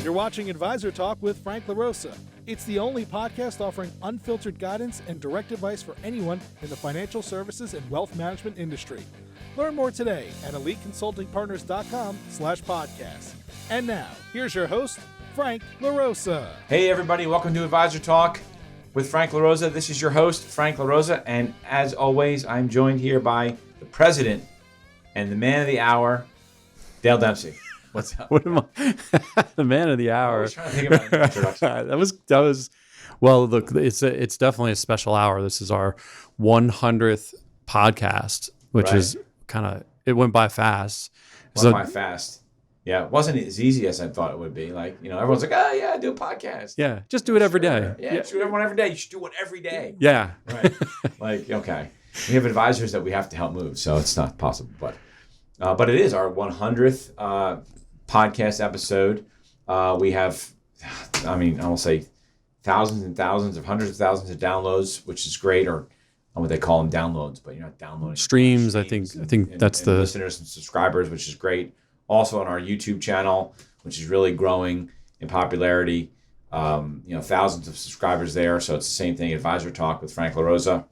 You're watching Advisor Talk with Frank LaRosa. It's the only podcast offering unfiltered guidance and direct advice for anyone in the financial services and wealth management industry. Learn more today at eliteconsultingpartners.com/podcast. And now, here's your host, Frank LaRosa. Hey everybody, welcome to Advisor Talk with Frank LaRosa. This is your host, Frank LaRosa, and as always, I'm joined here by the president and the man of the hour, Dale Dempsey. What's up? What am I? The man of the hour. I was trying to think about an introduction. that was. Well, look, it's definitely a special hour. This is our 100th podcast, which is kind of, it went by fast. Fast. Yeah, it wasn't as easy as I thought it would be. Like, everyone's like, oh yeah, do a podcast. Yeah, just do it every day. Yeah, just do it every day. You should do one every day. Yeah. Right. Like, okay. We have advisors that we have to help move, so it's not possible. But it is our 100th podcast episode. We have, I won't say thousands and thousands of hundreds of thousands of downloads, which is great, or what they call them, downloads, but you're not downloading streams. I think that's the listeners and subscribers, which is great. Also on our YouTube channel, which is really growing in popularity. Thousands of subscribers there. So it's the same thing. Advisor Talk with Frank LaRosa.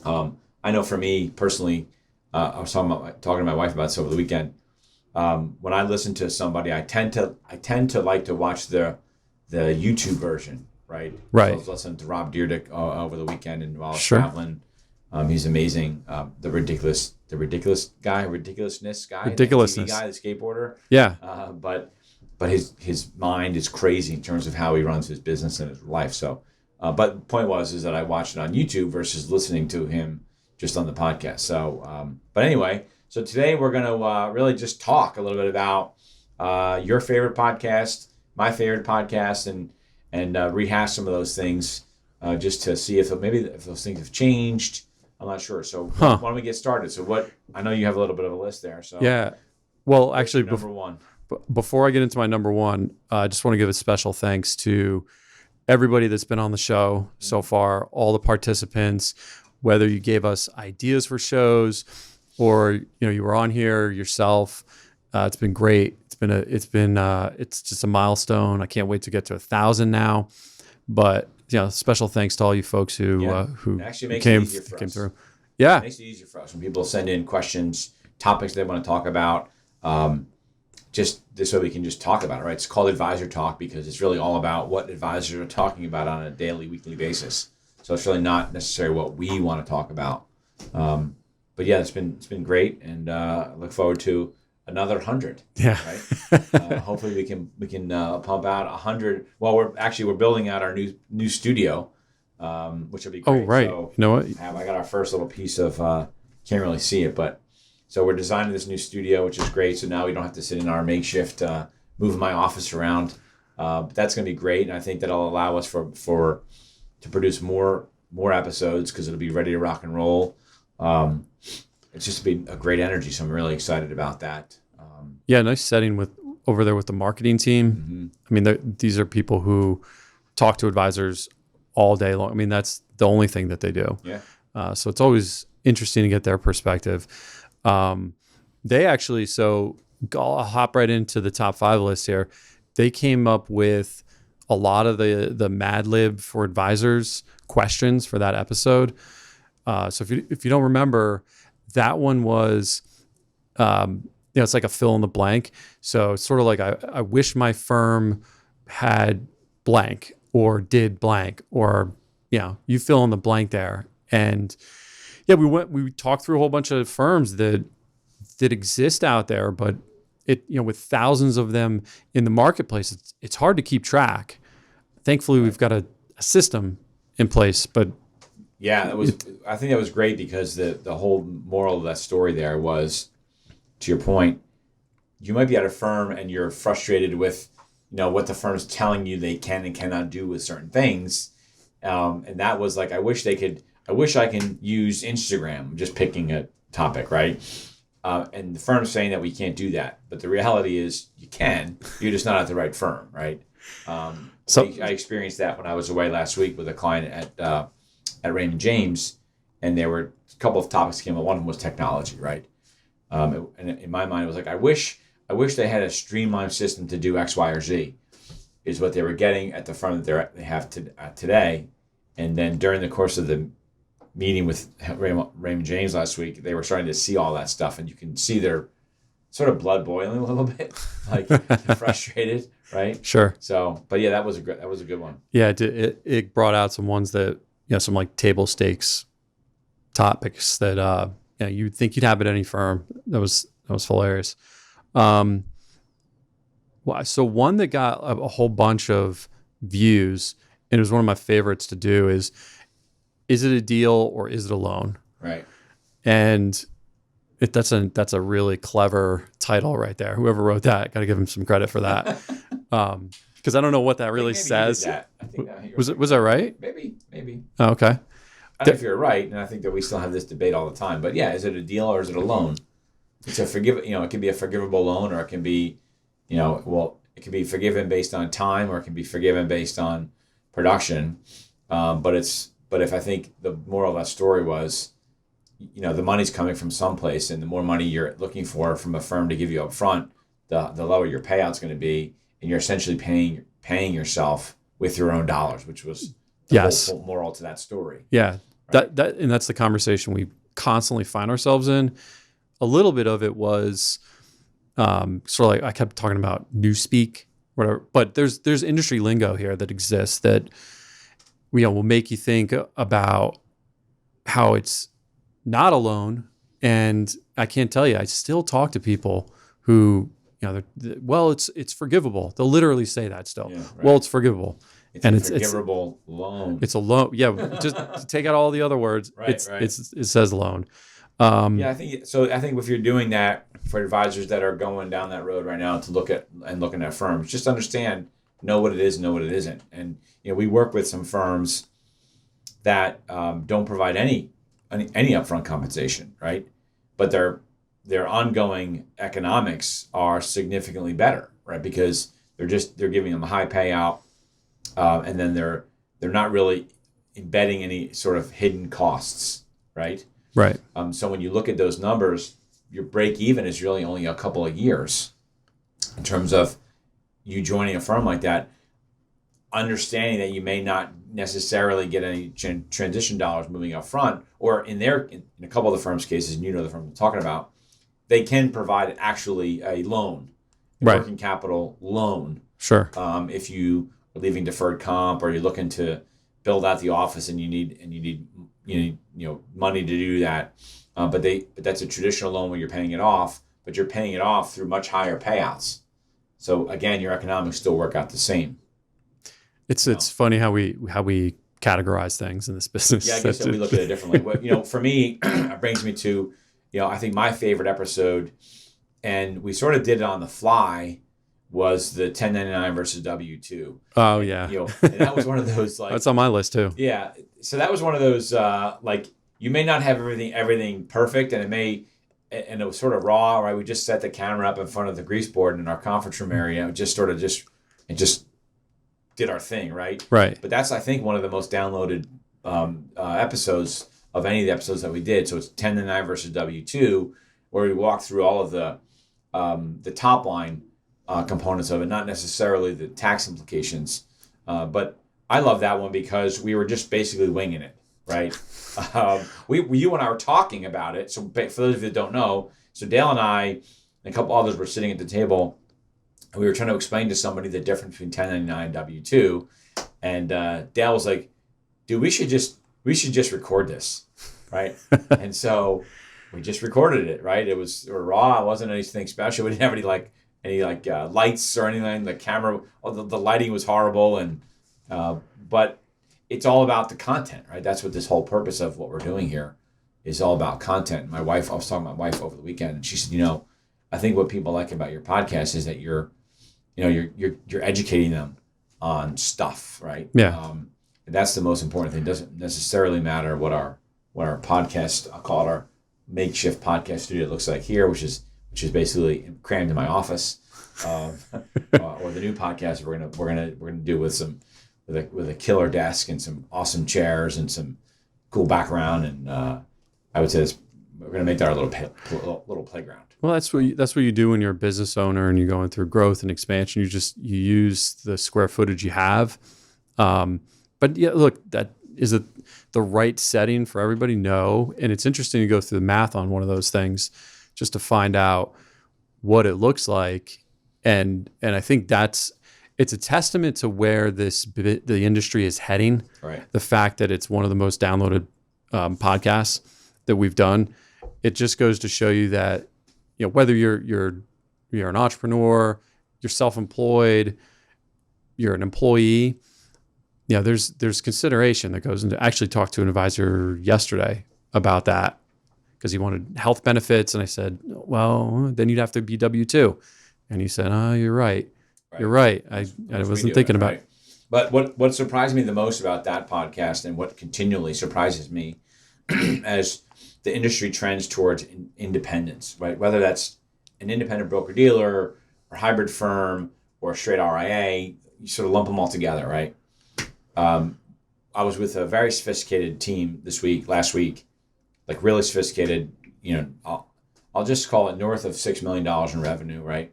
I know for me personally, I was talking to my wife about this over the weekend. When I listen to somebody, I tend to like to watch the YouTube version, right? Right. So I was listening to Rob Dyrdek over the weekend, and while I was Sure. traveling, he's amazing. The ridiculousness guy, the Ridiculousness. TV guy, the skateboarder. Yeah. But his mind is crazy in terms of how he runs his business and his life. So, but the point is that I watched it on YouTube versus listening to him just on the podcast. So, but anyway. So today we're going to really just talk a little bit about your favorite podcast, my favorite podcast, and rehash some of those things just to see if those things have changed. I'm not sure. So why don't we get started? So I know you have a little bit of a list there. So Yeah. Well, actually, number one. Before I get into my number one, I just want to give a special thanks to everybody that's been on the show so far, all the participants, whether you gave us ideas for shows or you were on here yourself. It's been great. It's just a milestone. I can't wait to get to 1,000 now. But special thanks to all you folks who came through. Yeah, It makes it easier for us when people send in questions, topics they want to talk about. Just this way we can just talk about it, right? It's called Advisor Talk because it's really all about what advisors are talking about on a daily, weekly basis. So it's really not necessarily what we want to talk about. But yeah, it's been great, and I look forward to another 100. Yeah. Right. Hopefully we can pump out 100. Well, we're building out our new studio, which will be great. Oh, right. So you know what? I got our first little piece of can't really see it, but so we're designing this new studio, which is great. So now we don't have to sit in our makeshift, moving my office around. But that's going to be great, and I think that'll allow us to produce more episodes because it'll be ready to rock and roll. It's just been a great energy, so I'm really excited about that. Nice setting over there with the marketing team. Mm-hmm. These are people who talk to advisors all day long. That's the only thing that they do. Yeah. So it's always interesting to get their perspective. They actually, so I'll hop right into the top 5 list here. They came up with a lot of the Mad Lib for advisors questions for that episode. So if you don't remember, that one was, it's like a fill in the blank. So it's sort of like, I wish my firm had blank or did blank, or, you fill in the blank there. And we talked through a whole bunch of firms that exist out there, but with thousands of them in the marketplace, it's hard to keep track. Thankfully, we've got a system in place, but yeah, I think that was great because the whole moral of that story there was, to your point, you might be at a firm and you're frustrated with, what the firm's telling you they can and cannot do with certain things. And that was like, I wish I can use Instagram. I'm just picking a topic, right? And the firm's saying that we can't do that. But the reality is you can, you're just not at the right firm, right? I experienced that when I was away last week with a client at Raymond James, and there were a couple of topics came up. One of them was technology, right? And in my mind, it was like, I wish they had a streamlined system to do X, Y, or Z. is what they were getting at the firm that they have today. And then during the course of the meeting with Raymond James last week, they were starting to see all that stuff, and you can see their sort of blood boiling a little bit, like frustrated, right? Sure. So, but yeah, that was a good one. Yeah, it brought out some ones that, some like table stakes topics that you'd think you'd have at any firm. That was hilarious. So one that got a whole bunch of views, and it was one of my favorites to do, is it a deal or is it a loan? Right. And that's a really clever title right there. Whoever wrote that, got to give him some credit for that. Because I don't know what that really says. I think was that right? Maybe. Oh, okay. I don't know if you're right, and I think that we still have this debate all the time. But yeah, is it a deal or is it a loan? It's it can be a forgivable loan, or it can be, it can be forgiven based on time, or it can be forgiven based on production. But if I think the moral of that story was, the money's coming from someplace, and the more money you're looking for from a firm to give you up front, the lower your payout's going to be, and you're essentially paying yourself with your own dollars, which was the whole moral to that story. Yeah, right? And that's the conversation we constantly find ourselves in. A little bit of it was sort of like I kept talking about newspeak, whatever. But there's industry lingo here that exists that will make you think about how it's not a loan. And I can't tell you, I still talk to people who, it's forgivable. They'll literally say that still. Yeah, right. Well, it's forgivable. It's a forgivable loan. It's a loan. Yeah, just take out all the other words. Right. It says loan. I think so. I think if you're doing that for advisors that are going down that road right now to looking at firms, just understand, know what it is, know what it isn't. And we work with some firms that don't provide any upfront compensation, right? But their ongoing economics are significantly better, right? Because they're giving them a high payout, and then they're not really embedding any sort of hidden costs, right? Right. So when you look at those numbers, your break even is really only a couple of years in terms of you joining a firm like that, understanding that you may not necessarily get any transition dollars moving up front, or in a couple of the firm's cases, and the firm I'm talking about, they can provide actually a loan, working capital loan. Sure. If you are leaving deferred comp, or you're looking to build out the office and you need money to do that, but that's a traditional loan where you're paying it off, but you're paying it off through much higher payouts. So again, your economics still work out the same. It's funny how we categorize things in this business. Yeah, I guess we look at it differently. For me, it brings me to, I think my favorite episode, and we sort of did it on the fly, was the 1099 versus W-2. Oh, yeah. And that was one of those that's on my list too. Yeah. So that was one of those you may not have everything perfect, and it was sort of raw, right? We just set the camera up in front of the grease board in our conference room area, just did our thing, right? Right. But that's, I think, one of the most downloaded episodes of any of the episodes that we did. So it's 1099 versus W-2, where we walk through all of the top line components of it, not necessarily the tax implications. But I love that one because we were just basically winging it, right? You and I were talking about it. So for those of you that don't know, so Dale and I and a couple others were sitting at the table, and we were trying to explain to somebody the difference between 1099 and W-2. And Dale was like, dude, we should just record this, right? And so we just recorded it, right? It was raw. It wasn't anything special. We didn't have any lights or anything. The camera, the lighting was horrible, and but it's all about the content, right? That's what this whole purpose of what we're doing here is all about content. I was talking to my wife over the weekend, and she said, I think what people like about your podcast is that you're educating them on stuff, right? Yeah. And that's the most important thing. It doesn't necessarily matter what our podcast, I'll call it our makeshift podcast studio looks like here, which is basically crammed in my office, or the new podcast we're gonna do with a killer desk and some awesome chairs and some cool background, and I would say we're gonna make that our little playground. Well, that's what you do when you're a business owner and you're going through growth and expansion. You use the square footage you have. But yeah, look, that is the right setting for everybody? No. And it's interesting to go through the math on one of those things just to find out what it looks like. And I think it's a testament to where the industry is heading. Right. The fact that it's one of the most downloaded podcasts that we've done. It just goes to show you that, whether you're an entrepreneur, you're self-employed, you're an employee, there's consideration that goes into. I actually talked to an advisor yesterday about that because he wanted health benefits, and I said, well, then you'd have to be W-2, and he said, oh, you're right. You're right. I wasn't thinking about it. But what surprised me the most about that podcast, and what continually surprises me as the industry trends towards independence, right? Whether that's an independent broker-dealer or hybrid firm or a straight RIA, you sort of lump them all together, right? I was with a very sophisticated team last week, like really sophisticated, I'll just call it north of $6 million in revenue, right?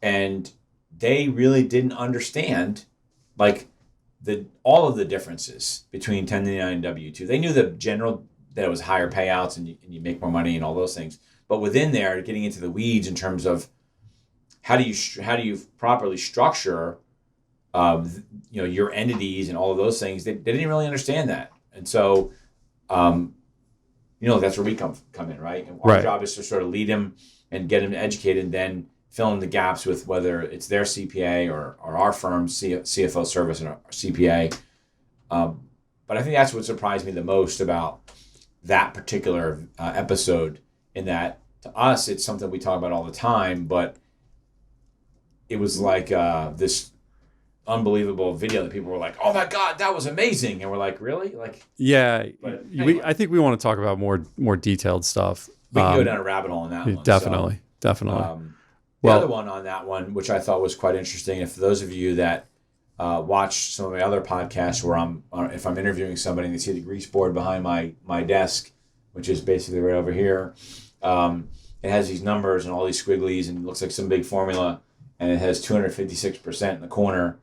And they really didn't understand like all of the differences between 1099 and W-2. They knew the general, that it was higher payouts and you make more money and all those things. But within there, getting into the weeds in terms of how do you properly structure, your entities and all of those things, they didn't really understand that. And so, that's where we come in, right? And our job is to sort of lead them and get them educated, and then fill in the gaps with whether it's their CPA or our firm's CFO service and our CPA. But I think that's what surprised me the most about that particular episode, in that to us, it's something we talk about all the time, but it was like this unbelievable video that people were like, oh my God, that was amazing. And we're like, really? Like, yeah, but anyway. I think we want to talk about more detailed stuff. We can go down a rabbit hole on that one. Definitely. The other one on that one, which I thought was quite interesting, and for those of you that watch some of my other podcasts where if I'm interviewing somebody and they see the grease board behind my desk, which is basically right over here, it has these numbers and all these squigglies, and it looks like some big formula, and it has 256% in the corner,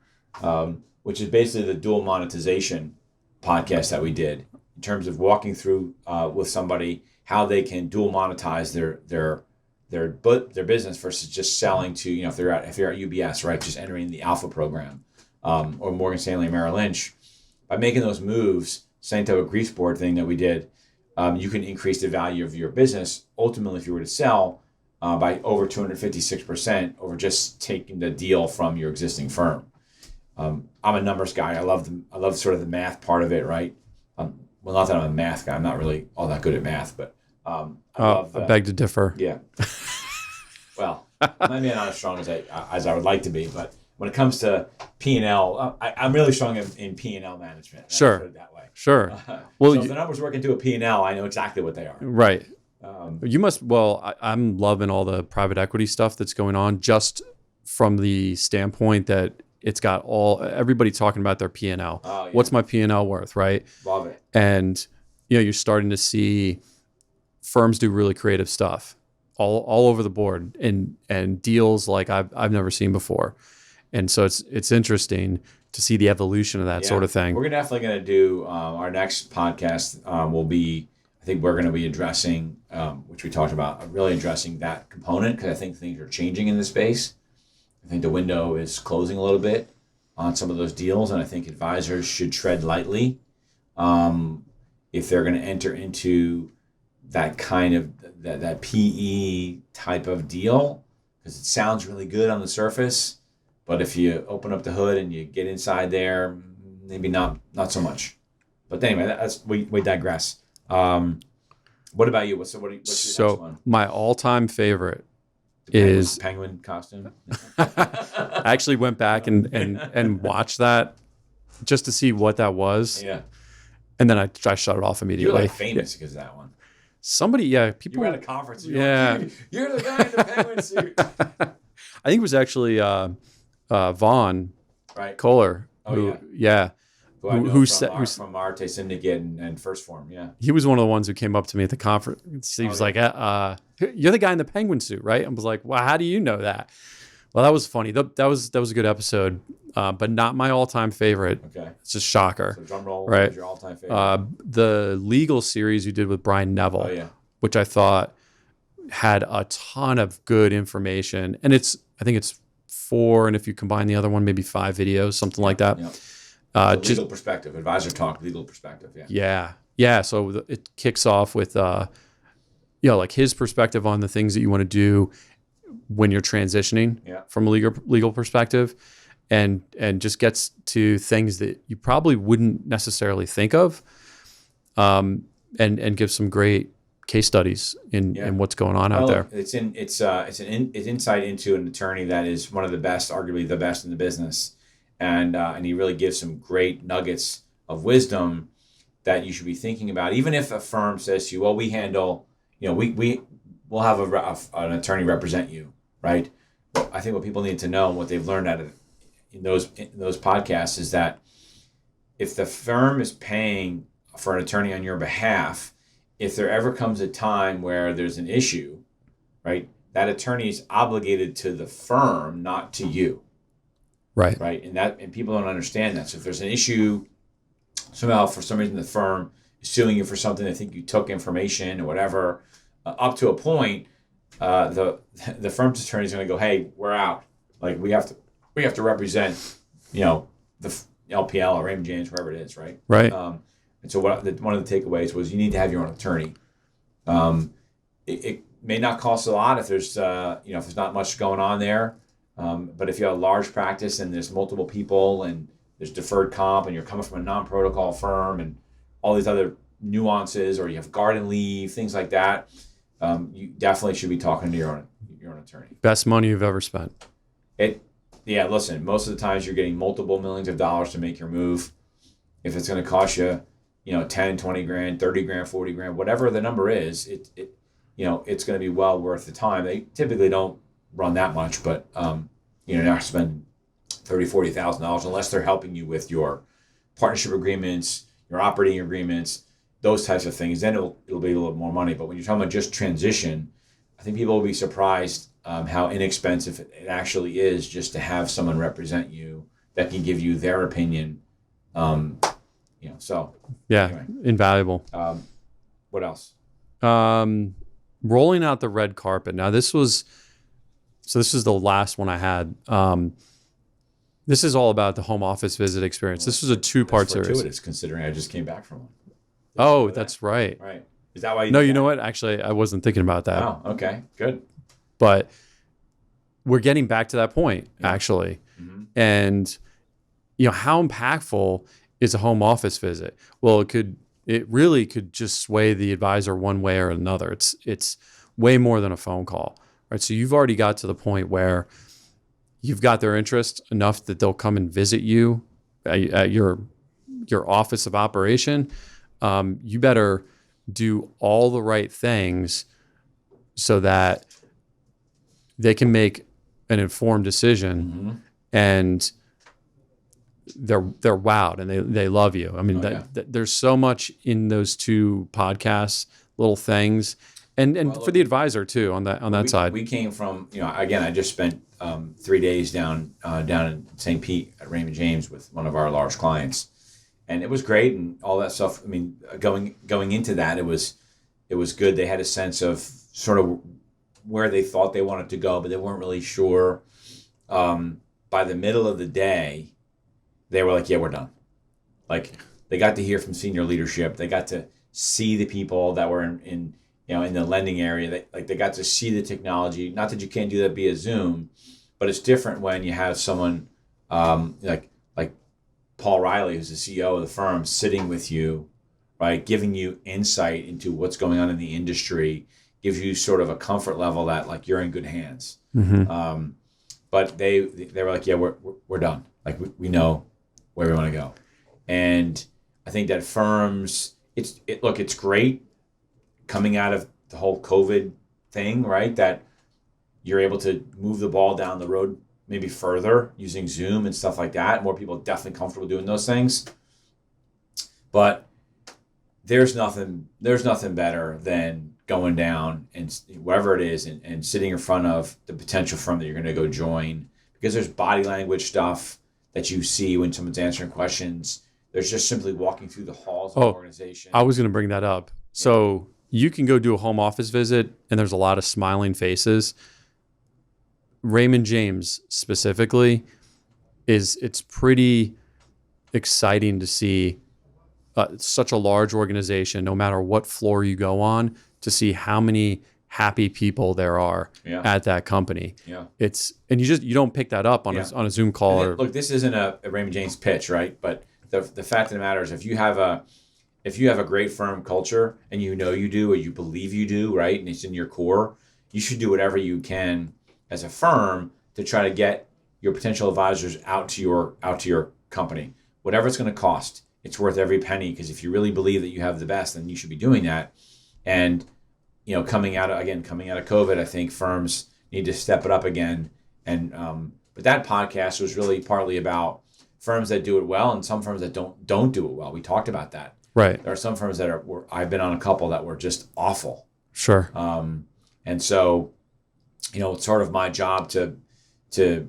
which is basically the dual monetization podcast that we did, in terms of walking through with somebody how they can dual monetize their business versus just selling to, if you're at UBS, right, just entering the Alpha program, or Morgan Stanley, Merrill Lynch. By making those moves, same type of grease board thing that we did, you can increase the value of your business ultimately if you were to sell by over 256% over just taking the deal from your existing firm. I'm a numbers guy. I love sort of the math part of it, right? Well, not that I'm a math guy. I'm not really all that good at math, but I beg to differ. Yeah. Well, maybe not as strong as I would like to be, but when it comes to P&L, I'm really strong in P&L management. Sure. Put it that way. Sure. So if the numbers work into a P&L, I know exactly what they are. Right. You must. Well, I'm loving all the private equity stuff that's going on, just from the standpoint that it's got everybody talking about their P&L. Oh, yeah. What's my P&L worth, right? Love it. And you're starting to see firms do really creative stuff all over the board, and deals like I've never seen before. And so it's interesting to see the evolution of that sort of thing. We're definitely going to do our next podcast will be, I think we're going to be addressing, which we talked about, really addressing that component, because I think things are changing in the space. I think the window is closing a little bit on some of those deals, and I think advisors should tread lightly if they're going to enter into that kind of that PE type of deal, because it sounds really good on the surface, but if you open up the hood and you get inside there, maybe not so much. But anyway, we digress. What about you? What's your next one? My all-time favorite is penguin costume. I actually went back and watched that just to see what that was. Yeah. And then I shut it off immediately. You're like famous because of that one. Somebody, people. You were at a conference. You're the guy in the penguin suit. I think it was actually Vaughn right. Kohler. Oh, yeah. Who I know from Marte Syndicate and First Form, yeah. He was one of the ones who came up to me at the conference. He was like, "You're the guy in the penguin suit, right?" I was like, "Well, how do you know that?" Well, that was funny. That was a good episode, but not my all-time favorite. Okay, it's a shocker. So drum roll, right? What was your all-time favorite? The legal series you did with Brian Neville, which I thought had a ton of good information, and I think it's 4, and if you combine the other one, maybe 5 videos, something like that. Yeah. Legal perspective, advisor talk, legal perspective. Yeah. So it kicks off with, like his perspective on the things that you want to do when you're transitioning from a legal perspective, and just gets to things that you probably wouldn't necessarily think of, and gives some great case studies in what's going on out there. It's insight into an attorney that is one of the best, arguably the best in the business. And he really gives some great nuggets of wisdom that you should be thinking about. Even if a firm says to you, well, we handle, we'll have an attorney represent you, right? Well, I think what people need to know and what they've learned in those podcasts is that if the firm is paying for an attorney on your behalf, if there ever comes a time where there's an issue, right, that attorney is obligated to the firm, not to you. Right. And people don't understand that. So if there's an issue, somehow for some reason the firm is suing you for something, they think you took information or whatever, up to a point, the firm's attorney is going to go, hey, we're out. Like we have to represent, the LPL or Raymond James, wherever it is, right? Right. And so one of the takeaways was you need to have your own attorney. It may not cost a lot if there's if there's not much going on there. But if you have a large practice and there's multiple people and there's deferred comp and you're coming from a non-protocol firm and all these other nuances, or you have garden leave, things like that, you definitely should be talking to your own attorney. Best money you've ever spent. Listen, most of the times you're getting multiple millions of dollars to make your move. If it's going to cost you, 10, 20 grand, 30 grand, 40 grand, whatever the number is, it's going to be well worth the time. They typically don't run that much, but you're not spending $30,000, $40,000 unless they're helping you with your partnership agreements, your operating agreements, those types of things. Then it'll be a little more money. But when you're talking about just transition, I think people will be surprised how inexpensive it actually is just to have someone represent you that can give you their opinion. Anyway. Invaluable. What else? Rolling out the red carpet. Now this is the last one I had. This is all about the home office visit experience. This was a 2-part series. Fortuitous, considering I just came back from one. Oh, that's right. Right. Is that why? You know what? Actually, I wasn't thinking about that. Oh, okay, good. But we're getting back to that point, actually. Mm-hmm. And how impactful is a home office visit? Well, it really could just sway the advisor one way or another. It's way more than a phone call. Right, so you've already got to the point where you've got their interest enough that they'll come and visit you at your office of operation. You better do all the right things so that they can make an informed decision, and they're wowed and they love you. I mean, there's so much in those 2 podcasts, little things. And for the advisor too on that side. We came from, again, I just spent 3 days down in St. Pete at Raymond James with one of our large clients, and it was great and all that stuff. I mean, going into that, it was good. They had a sense of sort of where they thought they wanted to go, but they weren't really sure. By the middle of the day, they were like, "Yeah, we're done." Like they got to hear from senior leadership. They got to see the people that were in the lending area. They got to see the technology. Not that you can't do that via Zoom, but it's different when you have someone like Paul Riley, who's the CEO of the firm, sitting with you, right, giving you insight into what's going on in the industry, gives you sort of a comfort level that like you're in good hands. Mm-hmm. But they were like, "Yeah, we're done. Like we know where we want to go," and I think that firms, it's great coming out of the whole COVID thing, right? That you're able to move the ball down the road maybe further using Zoom and stuff like that. More people are definitely comfortable doing those things. But there's nothing better than going down and wherever it is and sitting in front of the potential firm that you're going to go join, because there's body language stuff that you see when someone's answering questions. There's just simply walking through the halls of the organization. I was going to bring that up. So you can go do a home office visit and there's a lot of smiling faces. Raymond James specifically it's pretty exciting to see such a large organization, no matter what floor you go on, to see how many happy people there are at that company. Yeah. And you don't pick that up on a Zoom call. Look, this isn't a Raymond James pitch, right? But the fact of the matter is, if you have a great firm culture and you do, or you believe you do, right, and it's in your core, you should do whatever you can as a firm to try to get your potential advisors out to your company, whatever it's going to cost. It's worth every penny, because if you really believe that you have the best, then you should be doing that. And coming out of COVID, I think firms need to step it up again. And but that podcast was really partly about firms that do it well and some firms that don't do it well. We talked about that. Right. There are some firms that I've been on a couple that were just awful. Sure. And so, it's sort of my job to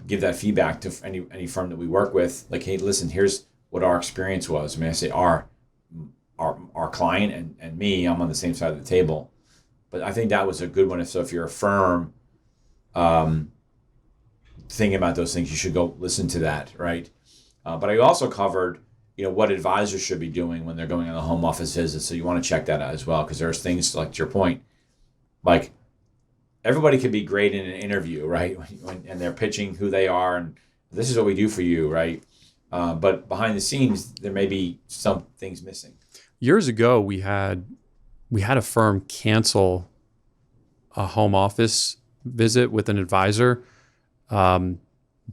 give that feedback to any firm that we work with. Like, hey, listen, here's what our experience was. I mean, I say our client and me, I'm on the same side of the table. But I think that was a good one. So if you're a firm thinking about those things, you should go listen to that, right? But I also covered, what advisors should be doing when they're going on a home office visit. So you want to check that out as well, because there's things, like to your point, like everybody can be great in an interview, right? And they're pitching who they are and this is what we do for you, right? But behind the scenes, there may be some things missing. Years ago, we had a firm cancel a home office visit with an advisor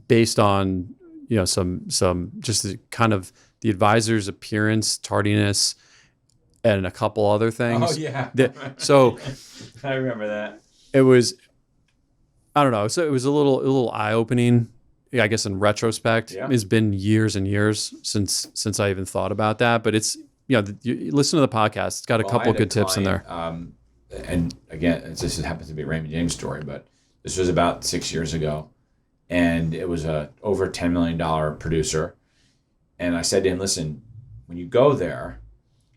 based on some just kind of the advisor's appearance, tardiness, and a couple other things. Oh yeah. So I remember that. It was, I don't know. So it was a little eye-opening, I guess, in retrospect. Yeah. It's been years and years since I even thought about that. But it's, you listen to the podcast. It's got a couple good tips in there. And again, this happens to be a Raymond James story, but this was about 6 years ago. And it was a over $10 million producer. And I said to him, listen, when you go there,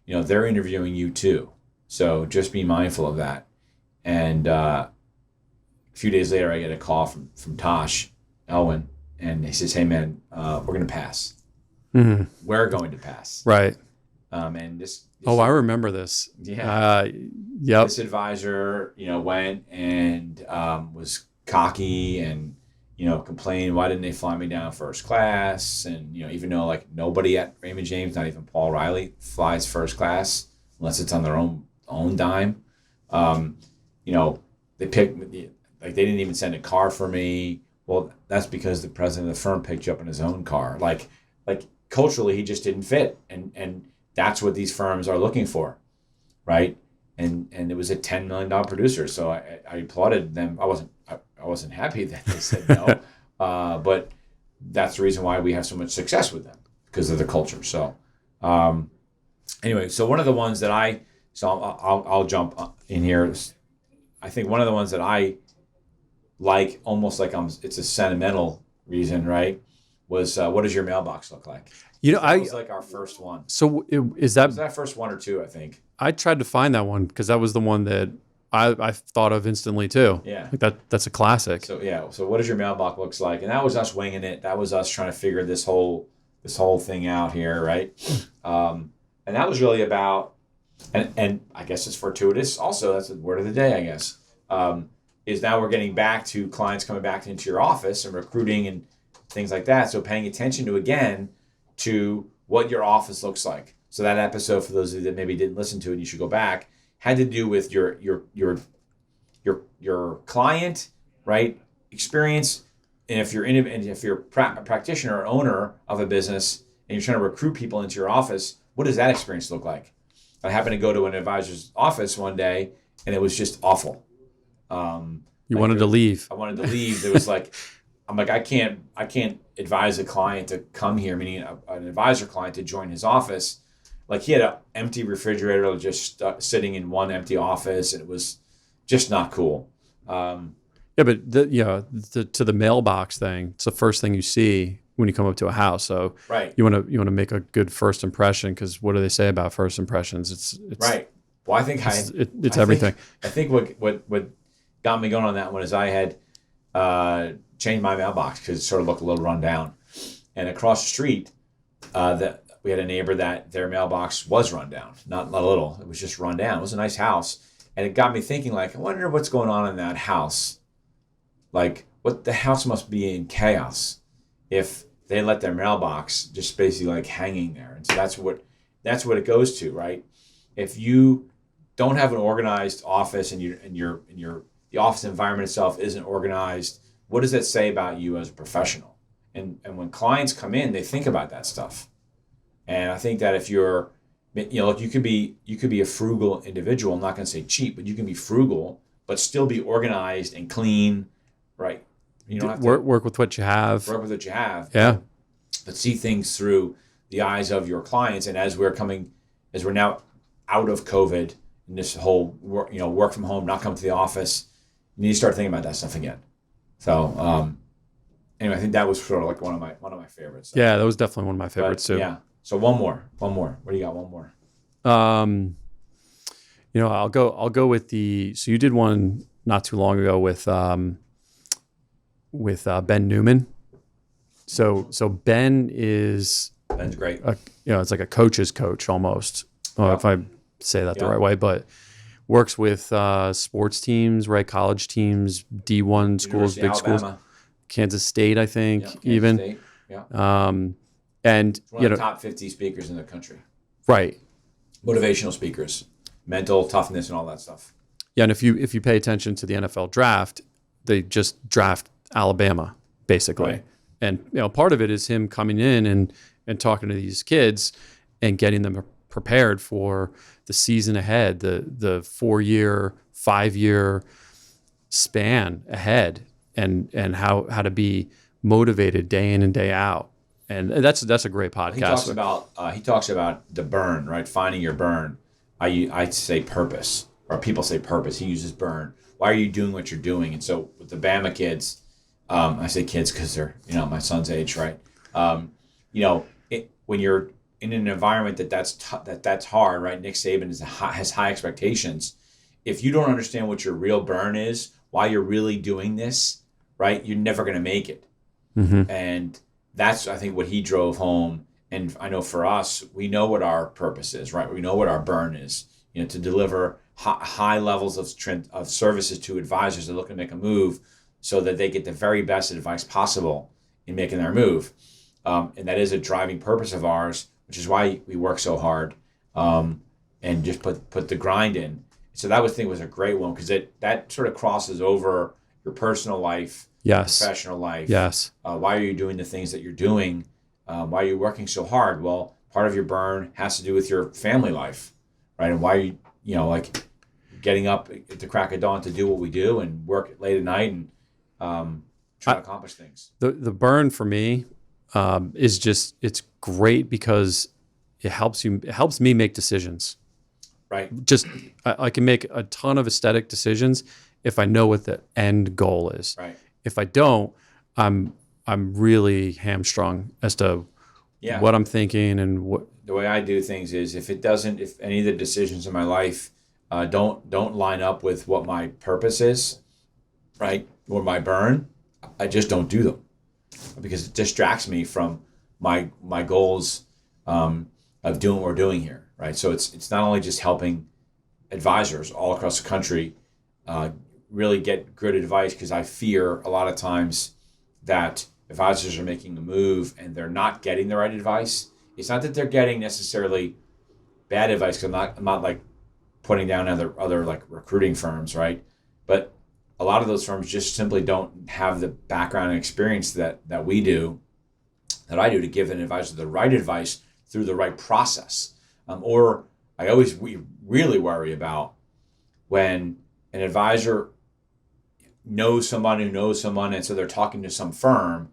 they're interviewing you too. So just be mindful of that. And a few days later, I get a call from Tosh Elwin, and he says, hey, man, we're going to pass. Mm-hmm. We're going to pass. Right. And this I remember this. Yeah. Yep. This advisor, went and was cocky and, complained, why didn't they fly me down first class? And, even though, like, nobody at Raymond James, not even Paul Riley, flies first class unless it's on their own dime. They picked, like, they didn't even send a car for me. Well, that's because the president of the firm picked you up in his own car. Like culturally, he just didn't fit. And that's what these firms are looking for, right? And it was a $10 million producer. So I applauded them. I wasn't happy that they said no, but that's the reason why we have so much success with them, because of the culture. So anyway, so one of the ones that I'll jump in here. I think one of the ones that I like, almost like it's a sentimental reason, right? Was what does your mailbox look like? That was like our first one. So was that first one or two? I think I tried to find that one because that was the one that I thought of instantly too. Yeah, like that's a classic. So yeah, so what does your mailbox looks like? And that was us winging it. That was us trying to figure this whole thing out here, right? And that was really about, and I guess it's fortuitous. Also, that's the word of the day, I guess. Is now we're getting back to clients coming back into your office and recruiting and things like that. So paying attention to what your office looks like. So that episode, for those of you that maybe didn't listen to it, you should go back, had to do with your client, right, experience. And if you're a practitioner or owner of a business and you're trying to recruit people into your office, what does that experience look like? I happened to go to an advisor's office one day and it was just awful. You wanted to leave. I wanted to leave. There was like, I'm like, I can't advise a client to come here, meaning an advisor client to join his office. Like he had an empty refrigerator just sitting in one empty office, and it was just not cool. Yeah, but to the mailbox thing, it's the first thing you see when you come up to a house. So Right. you want to make a good first impression, because what do they say about first impressions? It's Right. Well, I think it's everything. I think what got me going on that one is I had changed my mailbox because it sort of looked a little run down, and across the street, that we had a neighbor that their mailbox was run down, not a little. It was just run down. It was a nice house, and it got me thinking. Like, I wonder what's going on in that house. Like, what the house must be in chaos if they let their mailbox just basically like hanging there. And so that's what it goes to, right? If you don't have an organized office and the office environment itself isn't organized, what does that say about you as a professional? And when clients come in, they think about that stuff. And I think that if you're, like you could be a frugal individual. I'm not going to say cheap, but you can be frugal, but still be organized and clean, right? You don't have to work with what you have. Work with what you have. Yeah. But see things through the eyes of your clients. And as we're now out of COVID and this whole work from home, not coming to the office, you need to start thinking about that stuff again. So anyway, I think that was sort of like one of my favorites. So. Yeah, that was definitely one of my favorites too. Yeah. So one more. What do you got? One more. I'll go with so you did one not too long ago with Ben Newman. So Ben's great. It's like a coach's coach almost, if I say that the right way, but works with sports teams, right? College teams, D1 schools, University big of schools, Alabama. Kansas State, I think, Kansas even. State. Yeah. And one of the top 50 speakers in the country. Right. Motivational speakers, mental toughness, and all that stuff. Yeah, and if you pay attention to the NFL draft, they just draft Alabama basically, Right. And part of it is him coming in and talking to these kids and getting them prepared for the season ahead, the 4-year, 5-year span ahead, and how to be motivated day in and day out. And that's a great podcast. He talks about the burn, right? Finding your burn. I say purpose, or people say purpose. He uses burn. Why are you doing what you're doing? And so with the Bama kids, I say kids because they're my son's age, right? When you're in an environment that's hard, right? Nick Saban has high expectations. If you don't understand what your real burn is, why you're really doing this, right? You're never going to make it. Mm-hmm. And that's, I think, what he drove home. And I know for us, we know what our purpose is, right? We know what our burn is, to deliver high levels of services to advisors that look to make a move so that they get the very best advice possible in making their move. And that is a driving purpose of ours, which is why we work so hard and just put the grind in. So that was a great one because that sort of crosses over your personal life, yes, professional life. Yes. Why are you doing the things that you're doing? Why are you working so hard? Well, part of your burn has to do with your family life, right? And why are you, getting up at the crack of dawn to do what we do and work late at night and try to accomplish things. The burn for me is just, it's great because it helps me make decisions. Right. Just I can make a ton of aesthetic decisions if I know what the end goal is. Right. If I don't, I'm really hamstrung as to what I'm thinking and what. The way I do things is if any of the decisions in my life don't line up with what my purpose is, right, or my burn, I just don't do them because it distracts me from my goals of doing what we're doing here, right? So it's not only just helping advisors all across the country really get good advice, because I fear a lot of times that advisors are making a move and they're not getting the right advice. It's not that they're getting necessarily bad advice, because I'm not like putting down other like recruiting firms, right? But a lot of those firms just simply don't have the background and experience that we do, that I do, to give an advisor the right advice through the right process. We really worry about when an advisor knows someone who knows someone, and so they're talking to some firm,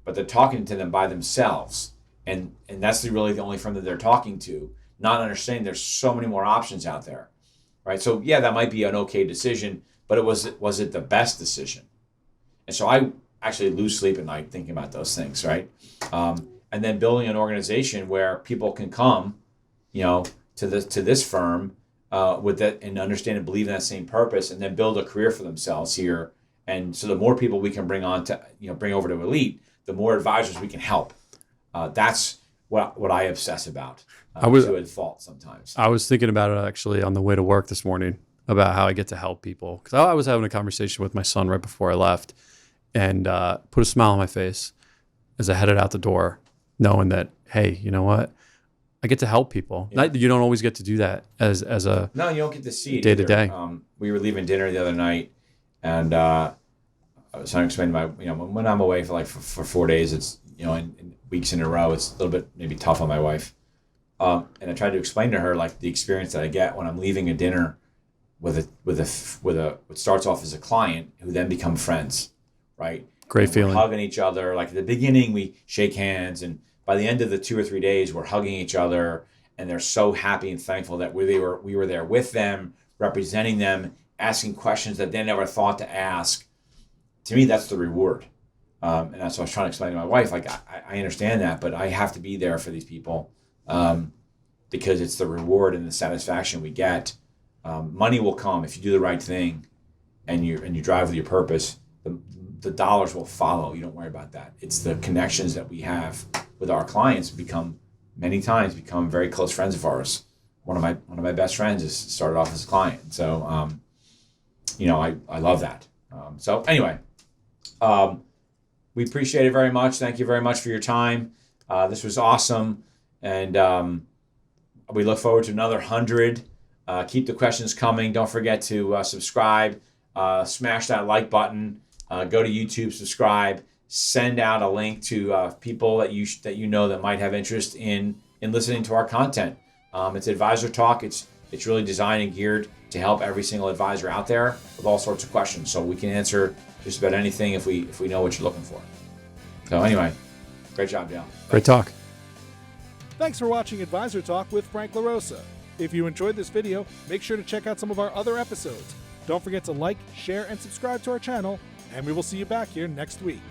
but they're talking to them by themselves, and that's really the only firm that they're talking to. not understanding there's so many more options out there, right? So yeah, that might be an okay decision, but was it the best decision? And so I actually lose sleep at night thinking about those things, right? And then building an organization where people can come, to this firm with that and understand and believe in that same purpose, and then build a career for themselves here. And so the more people we can bring on to, bring over to Elite, the more advisors we can help. That's what I obsess about. To a fault sometimes. I was thinking about it actually on the way to work this morning about how I get to help people, because I was having a conversation with my son right before I left, and put a smile on my face as I headed out the door, knowing that, hey, you know what? I get to help people. Yeah. You don't always get to do that as a no, you don't get to see it day to day. We were leaving dinner the other night, and I was trying to explain to when I'm away for 4 days, it's in weeks in a row, it's a little bit maybe tough on my wife, and I tried to explain to her the experience that I get when I'm leaving a dinner with what starts off as a client who then become friends, right? Great feeling. We're hugging each other. Like at the beginning, we shake hands, and by the end of the 2 or 3 days, we're hugging each other, and they're so happy and thankful that we were there with them, representing them, asking questions that they never thought to ask. To me, that's the reward. And that's what I was trying to explain to my wife. I understand that, but I have to be there for these people because it's the reward and the satisfaction we get. Money will come if you do the right thing, and you drive with your purpose. The dollars will follow. You don't worry about that. It's the connections that we have with our clients many times become very close friends of ours. One of my best friends started off as a client. So, I love that. So anyway, we appreciate it very much. Thank you very much for your time. This was awesome. And we look forward to another 100. Keep the questions coming. Don't forget to subscribe. Smash that like button. Go to YouTube, subscribe. Send out a link to people that you know that might have interest in listening to our content. It's Advisor Talk. It's really designed and geared to help every single advisor out there with all sorts of questions. So we can answer just about anything if we know what you're looking for. So anyway, great job, Dale. Great talk. Thanks for watching Advisor Talk with Frank LaRosa. If you enjoyed this video, make sure to check out some of our other episodes. Don't forget to like, share, and subscribe to our channel, and we will see you back here next week.